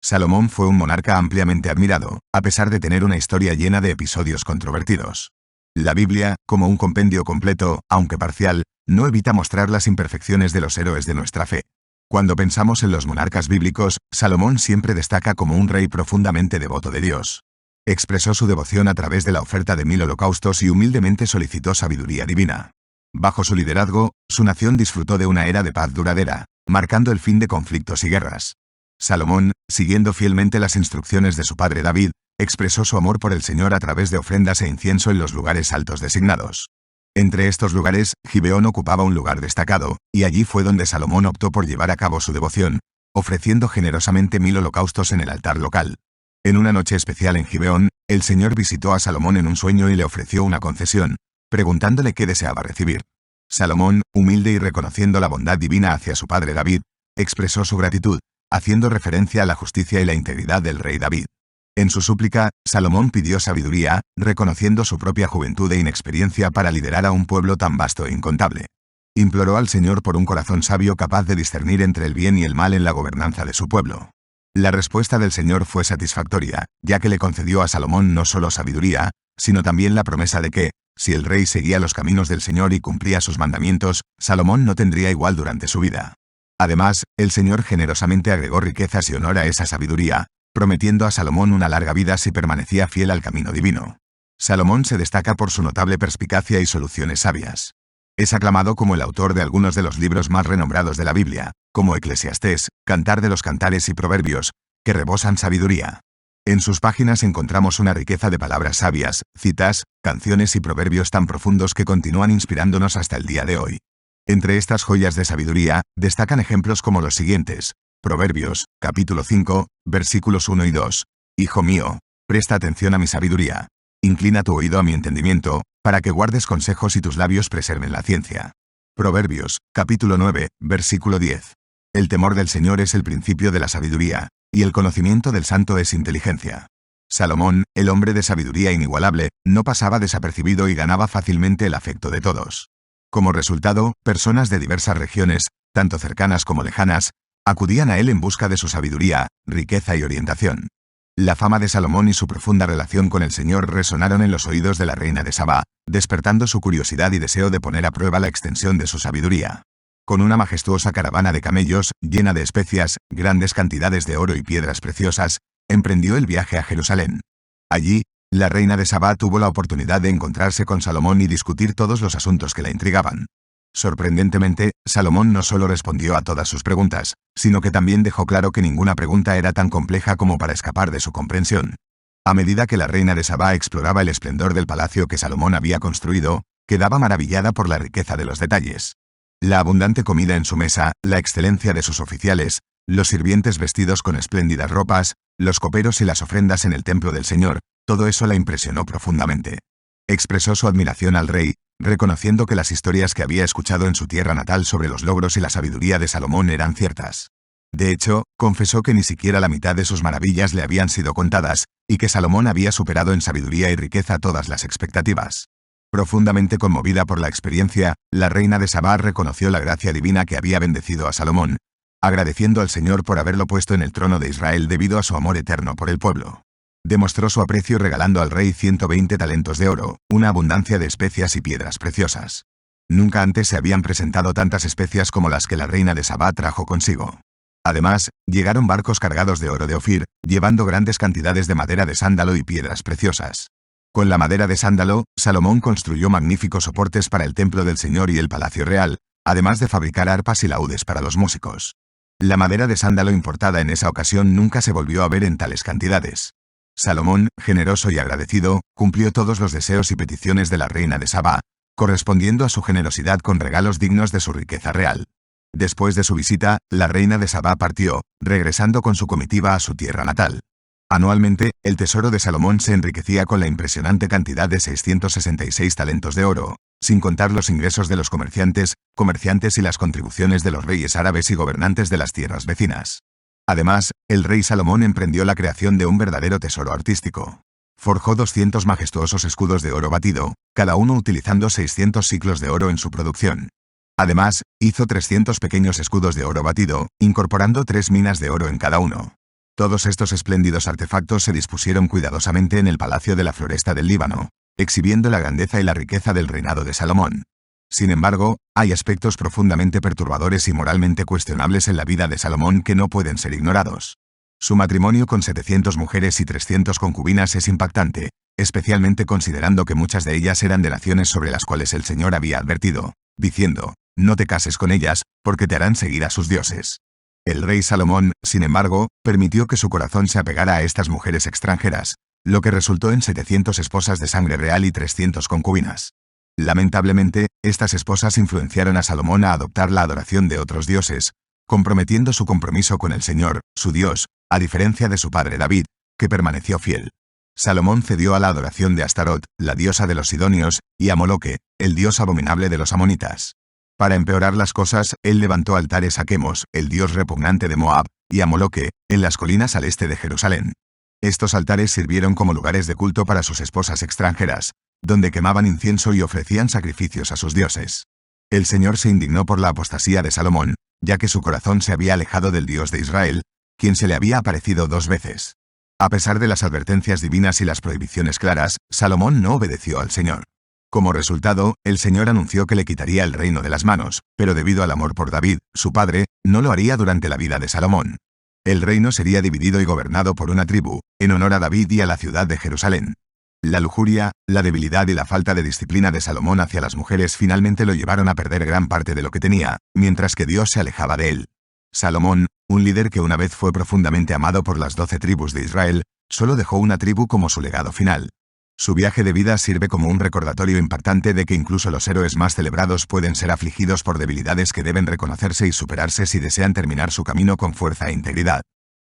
Salomón fue un monarca ampliamente admirado, a pesar de tener una historia llena de episodios controvertidos. La Biblia, como un compendio completo, aunque parcial, no evita mostrar las imperfecciones de los héroes de nuestra fe. Cuando pensamos en los monarcas bíblicos, Salomón siempre destaca como un rey profundamente devoto de Dios. Expresó su devoción a través de la oferta de 1000 holocaustos y humildemente solicitó sabiduría divina. Bajo su liderazgo, su nación disfrutó de una era de paz duradera, marcando el fin de conflictos y guerras. Salomón, siguiendo fielmente las instrucciones de su padre David, expresó su amor por el Señor a través de ofrendas e incienso en los lugares altos designados. Entre estos lugares, Gibeón ocupaba un lugar destacado, y allí fue donde Salomón optó por llevar a cabo su devoción, ofreciendo generosamente 1000 holocaustos en el altar local. En una noche especial en Gibeón, el Señor visitó a Salomón en un sueño y le ofreció una concesión, preguntándole qué deseaba recibir. Salomón, humilde y reconociendo la bondad divina hacia su padre David, expresó su gratitud, haciendo referencia a la justicia y la integridad del rey David. En su súplica, Salomón pidió sabiduría, reconociendo su propia juventud e inexperiencia para liderar a un pueblo tan vasto e incontable. Imploró al Señor por un corazón sabio capaz de discernir entre el bien y el mal en la gobernanza de su pueblo. La respuesta del Señor fue satisfactoria, ya que le concedió a Salomón no solo sabiduría, sino también la promesa de que, si el rey seguía los caminos del Señor y cumplía sus mandamientos, Salomón no tendría igual durante su vida. Además, el Señor generosamente agregó riquezas y honor a esa sabiduría, prometiendo a Salomón una larga vida si permanecía fiel al camino divino. Salomón se destaca por su notable perspicacia y soluciones sabias. Es aclamado como el autor de algunos de los libros más renombrados de la Biblia, como Eclesiastés, Cantar de los Cantares y Proverbios, que rebosan sabiduría. En sus páginas encontramos una riqueza de palabras sabias, citas, canciones y proverbios tan profundos que continúan inspirándonos hasta el día de hoy. Entre estas joyas de sabiduría, destacan ejemplos como los siguientes. Proverbios, capítulo 5, versículos 1 y 2. Hijo mío, presta atención a mi sabiduría. Inclina tu oído a mi entendimiento, para que guardes consejos y tus labios preserven la ciencia. Proverbios, capítulo 9, versículo 10. El temor del Señor es el principio de la sabiduría, y el conocimiento del santo es inteligencia. Salomón, el hombre de sabiduría inigualable, no pasaba desapercibido y ganaba fácilmente el afecto de todos. Como resultado, personas de diversas regiones, tanto cercanas como lejanas, acudían a él en busca de su sabiduría, riqueza y orientación. La fama de Salomón y su profunda relación con el Señor resonaron en los oídos de la reina de Sabá, despertando su curiosidad y deseo de poner a prueba la extensión de su sabiduría. Con una majestuosa caravana de camellos, llena de especias, grandes cantidades de oro y piedras preciosas, emprendió el viaje a Jerusalén. Allí, la reina de Sabá tuvo la oportunidad de encontrarse con Salomón y discutir todos los asuntos que la intrigaban. Sorprendentemente, Salomón no solo respondió a todas sus preguntas, sino que también dejó claro que ninguna pregunta era tan compleja como para escapar de su comprensión. A medida que la reina de Sabá exploraba el esplendor del palacio que Salomón había construido, quedaba maravillada por la riqueza de los detalles. La abundante comida en su mesa, la excelencia de sus oficiales, los sirvientes vestidos con espléndidas ropas, los coperos y las ofrendas en el templo del Señor, todo eso la impresionó profundamente. Expresó su admiración al rey, reconociendo que las historias que había escuchado en su tierra natal sobre los logros y la sabiduría de Salomón eran ciertas. De hecho, confesó que ni siquiera la mitad de sus maravillas le habían sido contadas, y que Salomón había superado en sabiduría y riqueza todas las expectativas. Profundamente conmovida por la experiencia, la reina de Sabá reconoció la gracia divina que había bendecido a Salomón, agradeciendo al Señor por haberlo puesto en el trono de Israel debido a su amor eterno por el pueblo. Demostró su aprecio regalando al rey 120 talentos de oro, una abundancia de especias y piedras preciosas. Nunca antes se habían presentado tantas especias como las que la reina de Sabá trajo consigo. Además, llegaron barcos cargados de oro de Ofir, llevando grandes cantidades de madera de sándalo y piedras preciosas. Con la madera de sándalo, Salomón construyó magníficos soportes para el templo del Señor y el palacio real, además de fabricar arpas y laúdes para los músicos. La madera de sándalo importada en esa ocasión nunca se volvió a ver en tales cantidades. Salomón, generoso y agradecido, cumplió todos los deseos y peticiones de la reina de Sabá, correspondiendo a su generosidad con regalos dignos de su riqueza real. Después de su visita, la reina de Sabá partió, regresando con su comitiva a su tierra natal. Anualmente, el tesoro de Salomón se enriquecía con la impresionante cantidad de 666 talentos de oro, sin contar los ingresos de los comerciantes y las contribuciones de los reyes árabes y gobernantes de las tierras vecinas. Además, el rey Salomón emprendió la creación de un verdadero tesoro artístico. Forjó 200 majestuosos escudos de oro batido, cada uno utilizando 600 siclos de oro en su producción. Además, hizo 300 pequeños escudos de oro batido, incorporando 3 minas de oro en cada uno. Todos estos espléndidos artefactos se dispusieron cuidadosamente en el Palacio de la Floresta del Líbano, exhibiendo la grandeza y la riqueza del reinado de Salomón. Sin embargo, hay aspectos profundamente perturbadores y moralmente cuestionables en la vida de Salomón que no pueden ser ignorados. Su matrimonio con 700 mujeres y 300 concubinas es impactante, especialmente considerando que muchas de ellas eran de naciones sobre las cuales el Señor había advertido, diciendo, no te cases con ellas, porque te harán seguir a sus dioses. El rey Salomón, sin embargo, permitió que su corazón se apegara a estas mujeres extranjeras, lo que resultó en 700 esposas de sangre real y 300 concubinas. Lamentablemente, estas esposas influenciaron a Salomón a adoptar la adoración de otros dioses, comprometiendo su compromiso con el Señor, su Dios, a diferencia de su padre David, que permaneció fiel. Salomón cedió a la adoración de Astarot, la diosa de los sidonios, y a Moloque, el dios abominable de los amonitas. Para empeorar las cosas, él levantó altares a Quemos, el dios repugnante de Moab, y a Moloque, en las colinas al este de Jerusalén. Estos altares sirvieron como lugares de culto para sus esposas extranjeras, donde quemaban incienso y ofrecían sacrificios a sus dioses. El Señor se indignó por la apostasía de Salomón, ya que su corazón se había alejado del Dios de Israel, quien se le había aparecido 2 veces. A pesar de las advertencias divinas y las prohibiciones claras, Salomón no obedeció al Señor. Como resultado, el Señor anunció que le quitaría el reino de las manos, pero debido al amor por David, su padre, no lo haría durante la vida de Salomón. El reino sería dividido y gobernado por una tribu, en honor a David y a la ciudad de Jerusalén. La lujuria, la debilidad y la falta de disciplina de Salomón hacia las mujeres finalmente lo llevaron a perder gran parte de lo que tenía, mientras que Dios se alejaba de él. Salomón, un líder que una vez fue profundamente amado por las 12 tribus de Israel, solo dejó una tribu como su legado final. Su viaje de vida sirve como un recordatorio impactante de que incluso los héroes más celebrados pueden ser afligidos por debilidades que deben reconocerse y superarse si desean terminar su camino con fuerza e integridad.